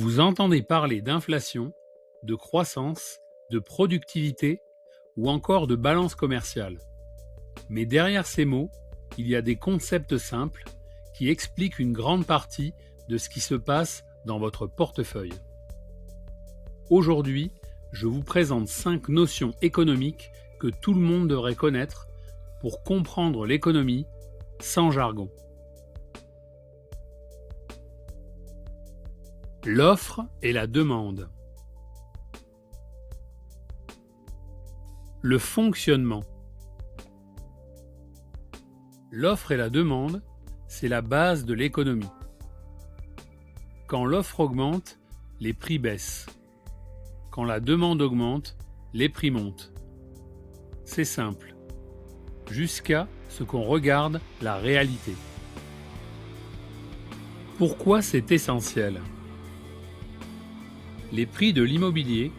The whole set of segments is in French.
Vous entendez parler d'inflation, de croissance, de productivité ou encore de balance commerciale. Mais derrière ces mots, il y a des concepts simples qui expliquent une grande partie de ce qui se passe dans votre portefeuille. Aujourd'hui, je vous présente 5 notions économiques que tout le monde devrait connaître pour comprendre l'économie sans jargon. L'offre et la demande. Le fonctionnement. L'offre et la demande, c'est la base de l'économie. Quand l'offre augmente, les prix baissent. Quand la demande augmente, les prix montent. C'est simple, jusqu'à ce qu'on regarde la réalité. Pourquoi c'est essentiel ? Les prix de l'immobilier,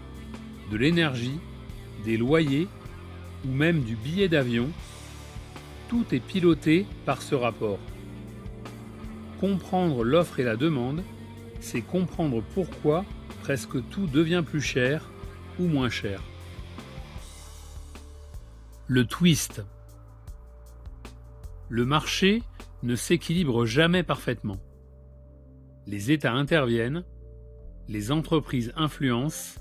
de l'énergie, des loyers ou même du billet d'avion, tout est piloté par ce rapport. Comprendre l'offre et la demande, c'est comprendre pourquoi presque tout devient plus cher ou moins cher. Le twist. Le marché ne s'équilibre jamais parfaitement. Les États interviennent, les entreprises influencent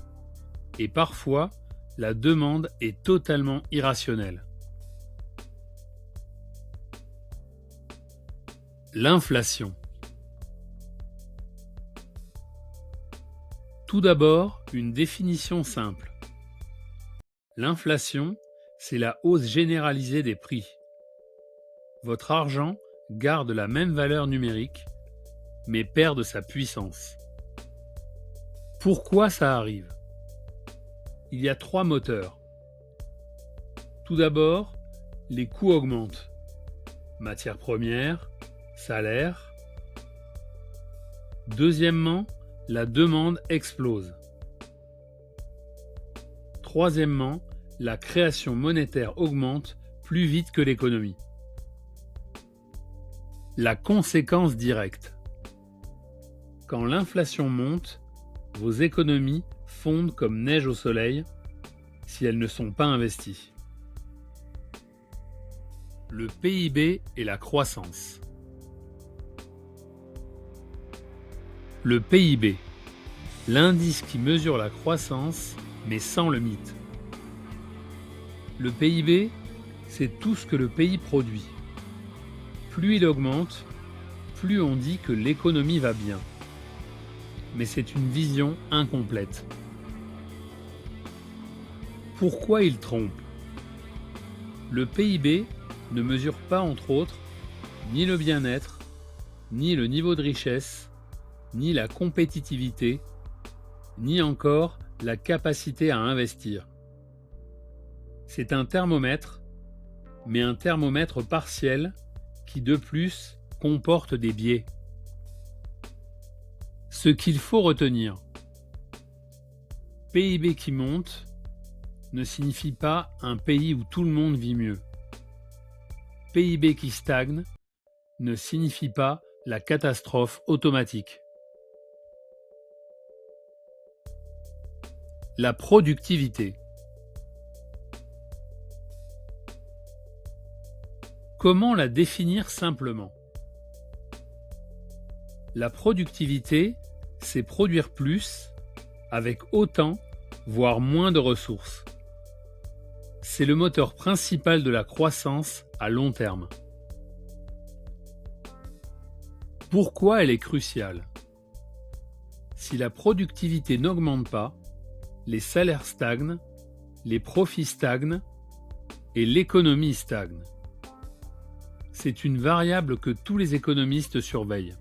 et parfois la demande est totalement irrationnelle. L'inflation. Tout d'abord, une définition simple. L'inflation, c'est la hausse généralisée des prix. Votre argent garde la même valeur numérique, mais perd de sa puissance. Pourquoi ça arrive ? Il y a 3 moteurs. Tout d'abord, les coûts augmentent. Matières premières, salaires. Deuxièmement, la demande explose. Troisièmement, la création monétaire augmente plus vite que l'économie. La conséquence directe. Quand l'inflation monte, vos économies fondent comme neige au soleil si elles ne sont pas investies. Le PIB et la croissance. Le PIB, l'indice qui mesure la croissance mais sans le mythe. Le PIB, c'est tout ce que le pays produit. Plus il augmente, plus on dit que l'économie va bien. Mais c'est une vision incomplète. Pourquoi il trompe ? Le PIB ne mesure pas, entre autres, ni le bien-être, ni le niveau de richesse, ni la compétitivité, ni encore la capacité à investir. C'est un thermomètre, mais un thermomètre partiel qui de plus comporte des biais. Ce qu'il faut retenir, PIB qui monte ne signifie pas un pays où tout le monde vit mieux. PIB qui stagne ne signifie pas la catastrophe automatique. La productivité. Comment la définir simplement ? La productivité, c'est produire plus avec autant, voire moins de ressources. C'est le moteur principal de la croissance à long terme. Pourquoi elle est cruciale ? Si la productivité n'augmente pas, les salaires stagnent, les profits stagnent et l'économie stagne. C'est une variable que tous les économistes surveillent.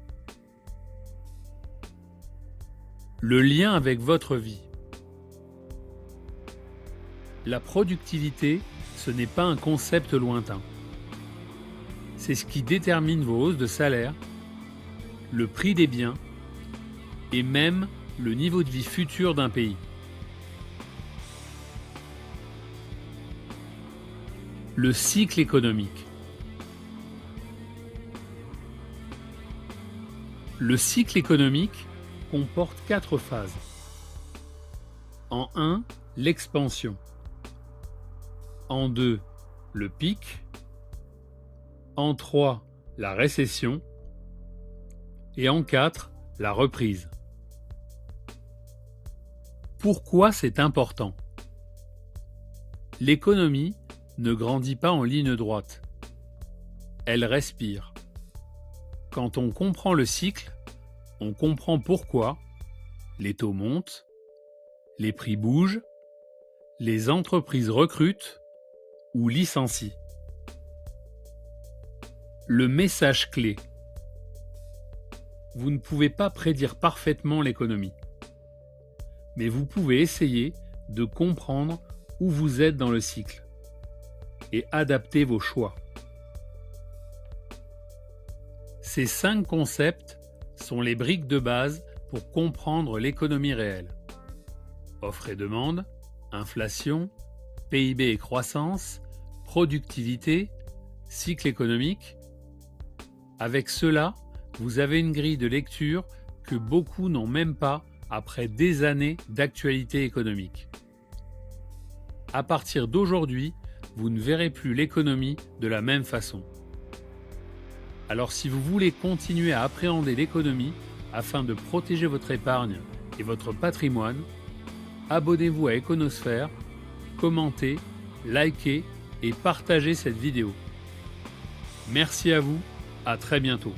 Le lien avec votre vie. La productivité, ce n'est pas un concept lointain. C'est ce qui détermine vos hausses de salaire, le prix des biens et même le niveau de vie futur d'un pays. Le cycle économique. Le cycle économique, comporte 4 phases. En 1, l'expansion. En 2, le pic. En 3, la récession. Et en 4, la reprise. Pourquoi c'est important? L'économie ne grandit pas en ligne droite. Elle respire. Quand on comprend le cycle, on comprend pourquoi les taux montent, les prix bougent, les entreprises recrutent ou licencient. Le message clé. Vous ne pouvez pas prédire parfaitement l'économie, mais vous pouvez essayer de comprendre où vous êtes dans le cycle et adapter vos choix. Ces 5 concepts sont les briques de base pour comprendre l'économie réelle. Offre et demande, inflation, PIB et croissance, productivité, cycle économique. Avec cela, vous avez une grille de lecture que beaucoup n'ont même pas après des années d'actualité économique. À partir d'aujourd'hui, vous ne verrez plus l'économie de la même façon. Alors si vous voulez continuer à appréhender l'économie afin de protéger votre épargne et votre patrimoine, abonnez-vous à Econosphère, commentez, likez et partagez cette vidéo. Merci à vous, à très bientôt.